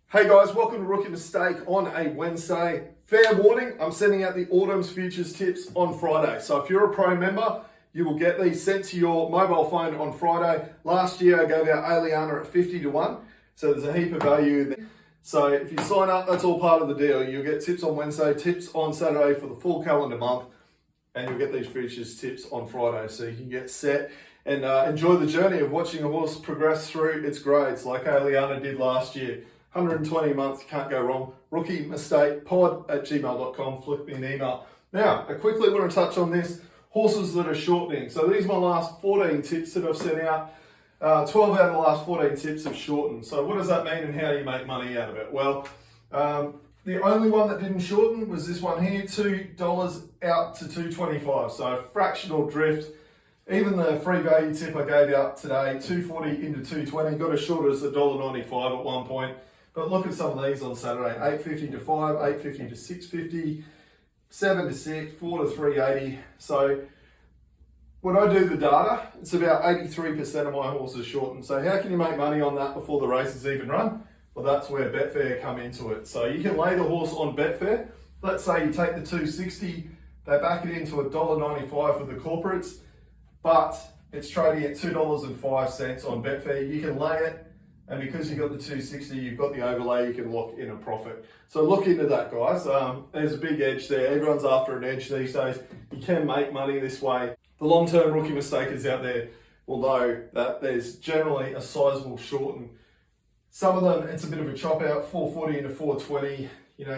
Hey guys, welcome to Rookie Mistake on a Wednesday. Fair warning, I'm sending out the Autumn's Futures tips on Friday. So if you're a pro member, you will get these sent to your mobile phone on Friday. Last year I gave out Aliana at 50 to 1, so there's a heap of value there. So if you sign up, that's all part of the deal. You'll get tips on Wednesday, tips on Saturday for the full calendar month, and you'll get these futures tips on Friday so you can get set and enjoy the journey of watching a horse progress through its grades like Aliana did last year. 120 a month, you can't go wrong. RookieMistakePod@gmail.com, flick me an email. Now, I quickly want to touch on this, horses that are shortening. So these are my last 14 tips that I've sent out. 12 out of the last 14 tips have shortened. So what does that mean and how do you make money out of it? Well, the only one that didn't shorten was this one here, $2 out to $2.25. So fractional drift. Even the free value tip I gave out today, $2.40 into $2.20, got as short as $1.95 at one point. But look at some of these on Saturday, $8.50 to $5, $8.50 to $6.50, $7 to $6, $4 to $3.80. So when I do the data, it's about 83% of my horses shorten. So how can you make money on that before the races even run? Well, that's where Betfair come into it. So you can lay the horse on Betfair. Let's say you take the $2.60, they back it into $1.95 for the corporates, but it's trading at $2.05 on Betfair. You can lay it, and because you've got the $2.60, you've got the overlay, you can lock in a profit. So look into that, guys. There's a big edge there. Everyone's after an edge these days. You can make money this way. The long-term rookie mistakers out there will know that there's generally a sizable shorten. Some of them, it's a bit of a chop out, 440 into 420,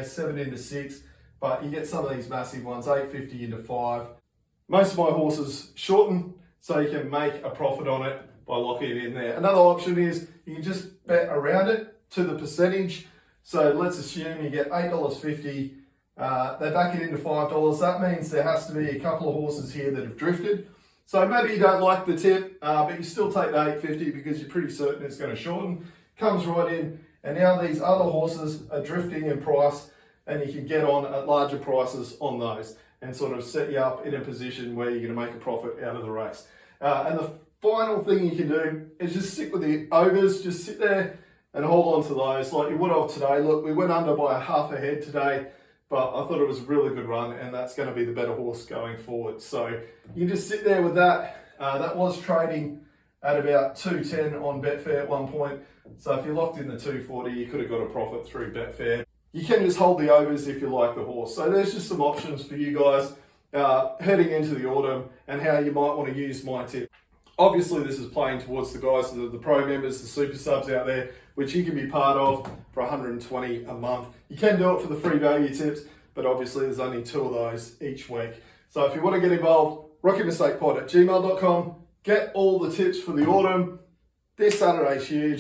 7 into 6, but you get some of these massive ones, 850 into 5. Most of my horses shorten, so you can make a profit on it by locking it in there. Another option is you can just bet around it to the percentage. So let's assume you get $8.50, they back it into $5. That means there has to be a couple of horses here that have drifted. So maybe you don't like the tip, but you still take the $8.50 because you're pretty certain it's going to shorten. Comes right in, and now these other horses are drifting in price, and you can get on at larger prices on those and sort of set you up in a position where you're going to make a profit out of the race. And the final thing you can do is just stick with the overs. Just sit there and hold on to those like you would have today. Look, we went under by a half a head today, but I thought it was a really good run, and that's going to be the better horse going forward. So you can just sit there with that. That was trading at about $2.10 on Betfair at one point. So if you locked in the $2.40, you could have got a profit through Betfair. You can just hold the overs if you like the horse. So there's just some options for you guys heading into the autumn and how you might want to use my tip. Obviously, this is playing towards the guys, the pro members, the super subs out there, which you can be part of for $120 a month. You can do it for the free value tips, but obviously there's only 2 of those each week. So if you want to get involved, RookieMistakePod@gmail.com. Get all the tips for the autumn. This Saturday's huge.